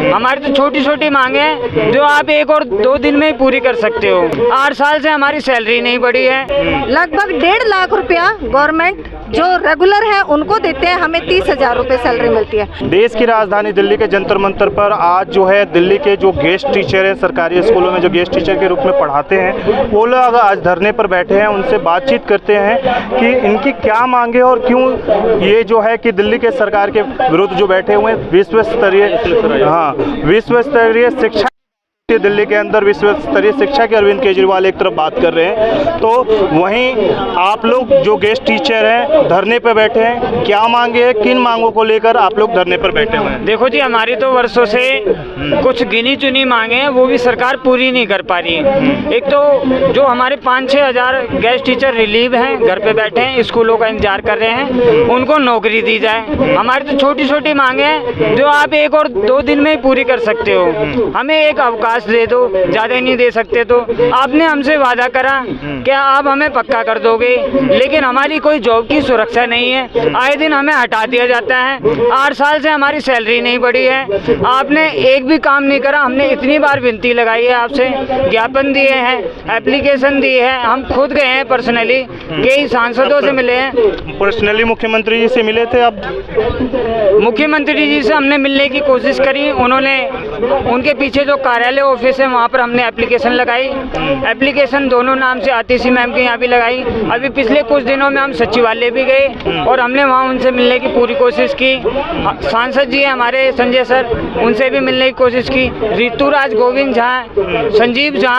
हमारी तो छोटी छोटी मांगे हैं जो आप 1 और 2 दिन में ही पूरी कर सकते हो। 8 साल से हमारी सैलरी नहीं बढ़ी है। लगभग 1.5 लाख रुपया गवर्नमेंट जो रेगुलर है उनको देते हैं, हमें 30,000 रुपये सैलरी मिलती है। देश की राजधानी दिल्ली के जंतर मंतर पर आज जो है दिल्ली के जो गेस्ट टीचर हैं, सरकारी स्कूलों में जो गेस्ट टीचर के रूप में पढ़ाते हैं, वो लोग आज धरने पर बैठे हैं। उनसे बातचीत करते हैं कि इनकी क्या मांगे और क्यों ये जो है कि दिल्ली के सरकार के विरुद्ध जो बैठे हुए हैं। विश्व स्तरीय शिक्षा, दिल्ली के अंदर विश्व स्तरीय शिक्षा के अरविंद केजरीवाल एक तरफ बात कर रहे हैं, तो वहीं आप लोग जो गेस्ट टीचर हैं धरने पर बैठे हैं, क्या मांगे हैं, किन मांगों को लेकर आप लोग धरने पर बैठे हुए हैं? देखो जी, हमारी तो वर्षों से कुछ गिनी चुनी मांगे हैं, वो भी सरकार पूरी नहीं कर पा रही है। एक तो जो हमारे 5-6 हज़ार गेस्ट टीचर रिलीव हैं, घर पे बैठे हैं, स्कूलों का इंतजार कर रहे हैं, उनको नौकरी दी जाए। हमारी तो छोटी छोटी मांगे हैं जो आप 1 और 2 दिन में ही पूरी कर सकते हो। हमें एक अवकाश दे दो, ज़्यादा नहीं दे सकते तो। आपने हमसे वादा करा क्या आप हमें पक्का कर दोगे, लेकिन हमारी कोई जॉब की सुरक्षा नहीं है। आए दिन हमें हटा दिया जाता है। 8 साल से हमारी सैलरी नहीं बढ़ी है। आपने एक भी काम नहीं करा। हमने इतनी बार विनती लगाई है आपसे, ज्ञापन दिए हैं, एप्लीकेशन दी है, हम खुद गए हैं पर्सनली, कई सांसदों से मिले हैं। पर्सनली मुख्यमंत्री जी से मिले थे आप? मुख्यमंत्री जी से हमने मिलने की कोशिश करी, उन्होंने उनके पीछे जो कार्यालय ऑफिस है वहाँ पर हमने एप्लीकेशन लगाई। एप्लीकेशन दोनों नाम से आतिशी मैम के यहाँ भी लगाई। अभी पिछले कुछ दिनों में हम सचिवालय भी गए और हमने वहाँ उनसे मिलने की पूरी कोशिश की। सांसद जी हैं हमारे संजय सर, उनसे भी मिलने की कोशिश की। ऋतुराज गोविंद झा, संजीव झा,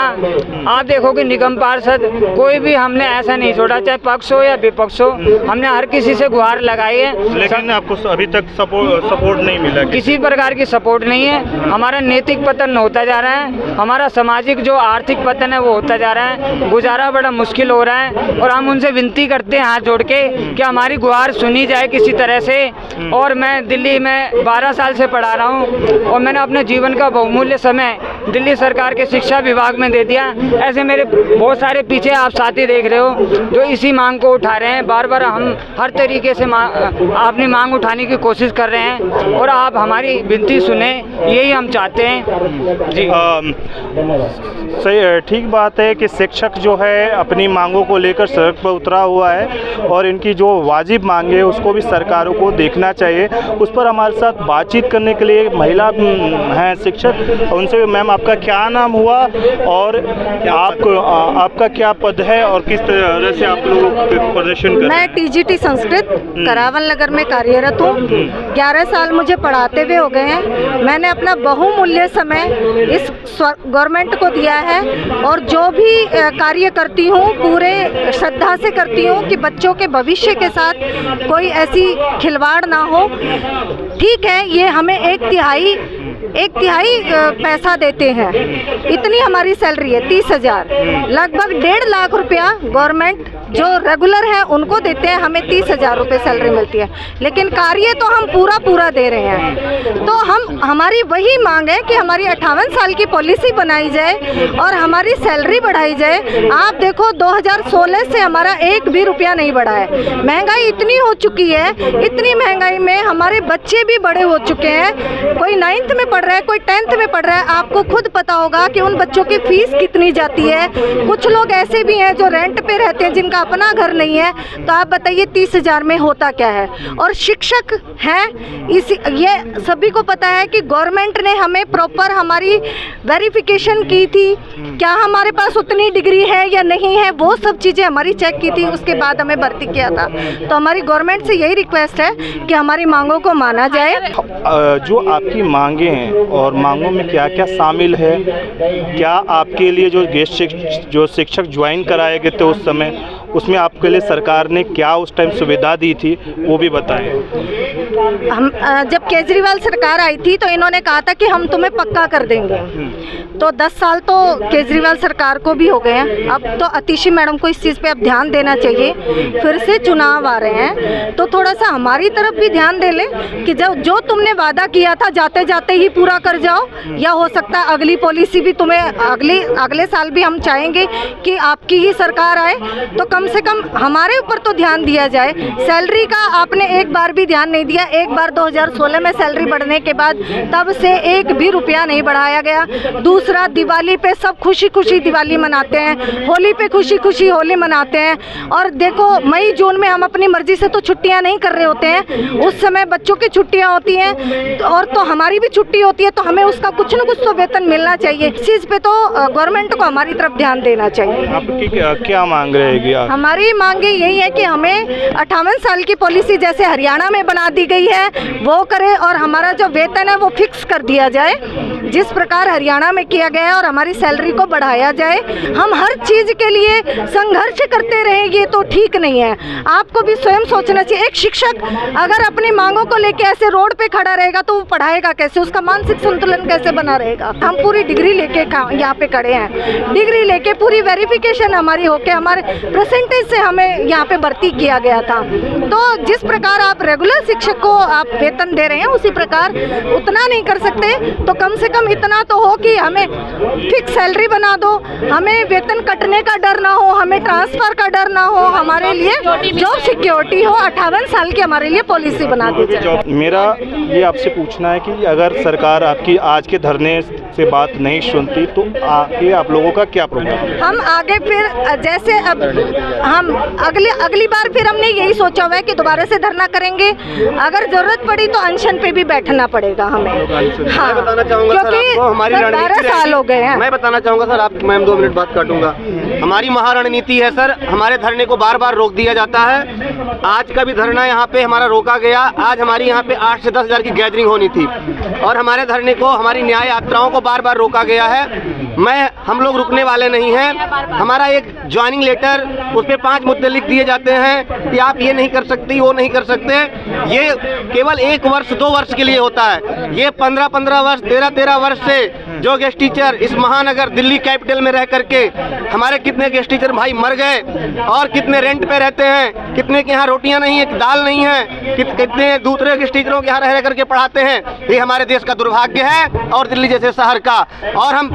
आप देखोगे निगम पार्षद, कोई भी हमने ऐसा नहीं छोड़ा, चाहे पक्ष हो या विपक्ष हो, हमने हर किसी से गुहार लगाई है। लेकिन आपको अभी तक सपोर्ट नहीं मिला? किसी प्रकार की सपोर्ट नहीं है। हमारा नैतिक पतन होता जा रहा है, हमारा सामाजिक जो आर्थिक पतन है वो होता जा रहा है, गुजारा बड़ा मुश्किल हो रहा है। और हम उनसे विनती करते हैं हाथ जोड़ के कि हमारी गुहार सुनी जाए किसी तरह से। और मैं दिल्ली में 12 साल से पढ़ा रहा हूँ और मैंने अपने जीवन का बहुमूल्य समय दिल्ली सरकार के शिक्षा विभाग में दे दिया। ऐसे मेरे बहुत सारे पीछे आप साथी देख रहे हो जो इसी मांग को उठा रहे हैं। बार बार हम हर तरीके से अपनी मांग उठाने की कोशिश कर रहे हैं और आप हमारी विनती सुने, यही हम चाहते हैं जी। सही, ठीक बात है कि शिक्षक जो है अपनी मांगों को लेकर सड़क पर उतरा हुआ है और इनकी जो वाजिब मांगे है उसको भी सरकारों को देखना चाहिए। उस पर हमारे साथ बातचीत करने के लिए महिला हैं शिक्षक, उनसे मैम आपका क्या नाम हुआ और आपका क्या पद है और किस तरह से आप लोग प्रदर्शन कर? मैं टीजीटी संस्कृत करावल नगर में कार्यरत हूँ। 11 साल मुझे पढ़ाते हुए हो गए हैं। मैंने अपना बहुमूल्य समय इस गवर्नमेंट को दिया है और जो भी कार्य करती हूँ पूरे श्रद्धा से करती हूँ कि बच्चों के भविष्य के साथ कोई ऐसी खिलवाड़ ना हो। ठीक है, ये हमें एक तिहाई पैसा देते हैं, इतनी हमारी सैलरी है 30,000। लगभग 1.5 लाख रुपया गवर्नमेंट जो रेगुलर है उनको देते हैं, हमें 30,000 रुपये सैलरी मिलती है, लेकिन कार्य तो हम पूरा दे रहे हैं। तो हमारी वही मांग है कि हमारी 58 साल की पॉलिसी बनाई जाए और हमारी सैलरी बढ़ाई जाए। आप देखो 2016 से हमारा 1 भी रुपया नहीं बढ़ा है। महंगाई इतनी हो चुकी है, इतनी महंगाई में हमारे बच्चे भी बड़े हो चुके हैं, कोई 9th में पढ़ रहा है, कोई 10th में पढ़ रहा है। आपको खुद पता होगा कि उन बच्चों की फीस कितनी जाती है। कुछ लोग ऐसे भी हैं जो रेंट पे रहते हैं, जिनका अपना घर नहीं है। तो आप बताइए 30,000 में होता क्या है। और शिक्षक हैं, ये सभी को पता है कि गवर्नमेंट ने हमें प्रॉपर हमारी वेरिफिकेशन की थी, क्या हमारे पास उतनी डिग्री है या नहीं है, वो सब चीज़ें हमारी चेक की थी, उसके बाद हमें भर्ती किया था। तो हमारी गवर्नमेंट से यही रिक्वेस्ट है कि हमारी मांगों को माना जाए। जो आपकी मांगे हैं और मांगों में क्या क्या शामिल है, क्या आपके लिए जो शिक्षक ज्वाइन कराए गए थे उस समय, उसमें आपके लिए सरकार ने क्या उस टाइम सुविधा दी थी, वो भी बताएं। हम जब केजरीवाल सरकार आई थी तो इन्होंने कहा था कि हम तुम्हें पक्का कर देंगे। तो 10 साल तो केजरीवाल सरकार को भी हो गए हैं। अब तो आतिशी मैडम को इस चीज़ पे अब ध्यान देना चाहिए। फिर से चुनाव आ रहे हैं तो थोड़ा सा हमारी तरफ भी ध्यान दे लें कि जो तुमने वादा किया था जाते जाते ही पूरा कर जाओ, या हो सकता है अगली पॉलिसी भी तुम्हें अगले साल भी हम चाहेंगे कि आपकी ही सरकार आए, तो कम से कम हमारे ऊपर तो ध्यान दिया जाए। सैलरी का आपने एक बार भी ध्यान नहीं दिया। एक बार 2016 में सैलरी बढ़ने के बाद तब से एक भी रुपया नहीं बढ़ाया गया। दूसरा, दिवाली पे सब खुशी खुशी दिवाली मनाते हैं, होली पे खुशी खुशी होली मनाते हैं। और देखो, मई जून में हम अपनी मर्जी से तो छुट्टियां नहीं कर रहे होते हैं, उस समय बच्चों की छुट्टियां होती हैं और तो हमारी भी छुट्टी होती है, तो हमें उसका कुछ न कुछ तो वेतन मिलना चाहिए। इस चीज़ पे तो गवर्नमेंट को हमारी तरफ ध्यान देना चाहिए। आपकी क्या मांग रहेगी आप? हमारी मांगे यही है कि हमें 58 साल की पॉलिसी जैसे हरियाणा में बना दी गई है वो करे, और हमारा जो वेतन है वो फिक्स कर दिया जाए जिस प्रकार हरियाणा में किया गया है, और हमारी सैलरी को बढ़ाया जाए। हम हर चीज़ के लिए संघर्ष करते रहेंगे तो ठीक नहीं है। आपको भी स्वयं सोचना चाहिए। एक शिक्षक अगर अपनी मांगों को लेके ऐसे रोड पे खड़ा रहेगा तो वो पढ़ाएगा कैसे, उसका मानसिक संतुलन कैसे बना रहेगा। हम पूरी डिग्री लेके यहाँ पे खड़े हैं, डिग्री लेके पूरी वेरिफिकेशन हमारी होके हमारे परसेंटेज से हमें यहाँ पे भर्ती किया गया था। तो जिस प्रकार आप रेगुलर शिक्षक को आप वेतन दे रहे हैं उसी प्रकार उतना नहीं कर सकते तो कम से कम इतना तो हो कि हमें फिक्स सैलरी बना दो, हमें वेतन कटने का डर ना हो, हमें ट्रांसफर का डर ना हो, हमारे लिए जॉब सिक्योरिटी हो। 58 साल की हमारे लिए पॉलिसी बना दी जाए। मेरा ये आपसे पूछना है कि अगर सरकार आपकी आज के धरने से बात नहीं सुनती तो आगे आप लोगों का क्या प्रोग्राम? हम आगे फिर जैसे अब हम अगली बार फिर हमने यही सोचा हुआ है कि दोबारा से धरना करेंगे, अगर जरूरत पड़ी तो अनशन पे भी बैठना पड़ेगा हमें। हाँ, मैं बताना चाहूँगा सर आपको हमारी 12 साल हो गए हैं। मैं बताना चाहूँगा सर, आप मैम 2 मिनट बात काटूंगा। हमारी महारणनीति है सर, हमारे धरने को बार बार रोक दिया जाता है। आज का भी धरना यहाँ पे हमारा रोका गया। आज हमारी यहाँ पे 8 से 10 हज़ार की गैदरिंग होनी थी और हमारे धरने को, हमारी न्याय यात्राओं को बार बार रोका गया है। हम लोग रुकने वाले नहीं हैं। हमारा एक ज्वाइनिंग लेटर, उस पर 5 मुद्दे लिख दिए जाते हैं कि आप ये नहीं कर सकती, वो नहीं कर सकते। ये केवल 1 वर्ष 2 वर्ष के लिए होता है। ये 15-15 वर्ष 13-13 वर्ष से जो गेस्ट टीचर इस महानगर दिल्ली कैपिटल में रह करके, हमारे कितने गेस्ट टीचर भाई मर गए और कितने रेंट पे रहते हैं, कितने के यहाँ रोटियां नहीं है, दाल नहीं है, कितने दूसरे गेस्ट टीचरों के यहाँ रह करके पढ़ाते हैं। ये हमारे देश का दुर्भाग्य है और दिल्ली जैसे शहर का। और हम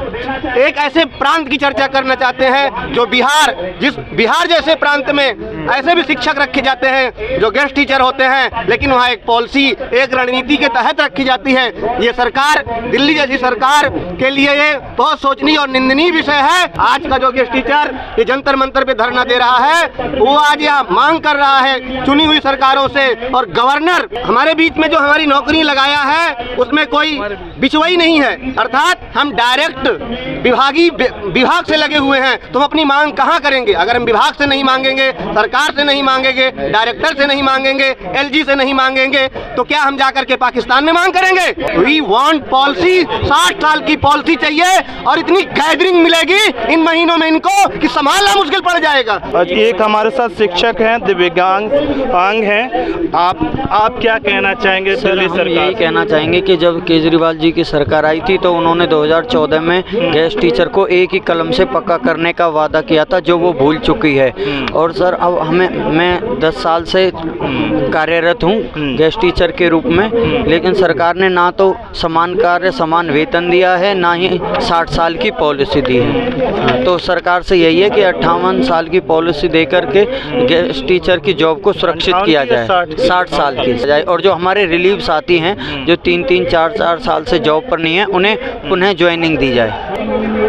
एक ऐसे प्रांत की चर्चा करना चाहते हैं जो बिहार जैसे प्रांत में ऐसे भी शिक्षक रखे जाते हैं जो गेस्ट टीचर होते हैं, लेकिन वहाँ एक पॉलिसी, एक रणनीति के तहत रखी जाती है। ये सरकार, दिल्ली जैसी सरकार के लिए ये बहुत सोचनीय और निंदनीय विषय है। आज का जो गेस्ट टीचर ये जंतर मंतर पे धरना दे रहा है, वो आज यहाँ मांग कर रहा है चुनी हुई सरकारों से। और गवर्नर हमारे बीच में जो हमारी नौकरी लगाया है उसमें कोई बिचवाई नहीं है, अर्थात हम डायरेक्ट विभाग से लगे हुए हैं। तो हम अपनी मांग कहाँ करेंगे? अगर हम विभाग से नहीं मांगेंगे, सरकार से नहीं मांगेंगे, डायरेक्टर से नहीं मांगेंगे, एलजी से नहीं मांगेंगे, तो क्या हम जाकर के पाकिस्तान में मांग करेंगे? वी वांट पॉलिसी, 60 साल की पॉलिसी चाहिए और इतनी गैदरिंग मिलेगी इन महीनों में इनको कि संभालना मुश्किल पड़ जाएगा। एक हमारे साथ शिक्षक हैं, दिव्यांग हैं, आप क्या कहना चाहेंगे? सर, हम यही कहना चाहेंगे कि जब केजरीवाल जी की सरकार आई थी तो उन्होंने 2014 में गेस्ट टीचर को एक ही कलम से पक्का करने का वादा किया था, जो वो भूल चुकी है। और सर, अब मैं 10 साल से कार्यरत हूँ गेस्ट टीचर के रूप में, लेकिन सरकार ने ना तो समान कार्य समान वेतन दिया है, ना ही 60 साल की पॉलिसी दी है। तो सरकार से यही है कि 58 साल की पॉलिसी दे करके गेस्ट टीचर की जॉब को सुरक्षित किया जाए, 60 साल की जाए। और जो हमारे रिलीव साथी हैं जो 3-3, 4-4 साल से जॉब पर नहीं है, उन्हें पुनः ज्वाइनिंग दी जाए।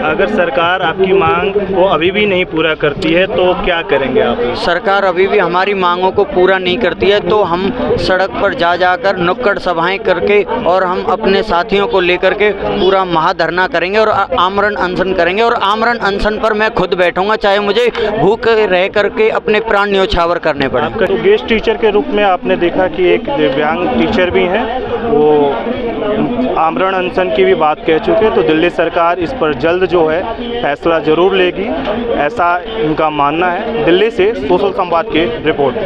अगर सरकार आपकी मांग को अभी भी नहीं पूरा करती है तो क्या करेंगे आप? सरकार अभी भी हमारी मांगों को पूरा नहीं करती है तो हम सड़क पर जाकर नुक्कड़ सभाएं करके और हम अपने साथियों को लेकर के पूरा महाधरना करेंगे और आमरण अनशन करेंगे। और आमरण अनशन पर मैं खुद बैठूंगा, चाहे मुझे भूख रह करके अपने प्राण न्योछावर करने पड़े। आपका तो गेस्ट टीचर के रूप में आपने देखा कि एक दिव्यांग टीचर भी हैं, वो आमरण अनशन की भी बात कह चुके, तो दिल्ली सरकार इस पर जल्द जो है फैसला जरूर लेगी, ऐसा इनका मानना है। दिल्ली से सोशल संवाद की रिपोर्ट।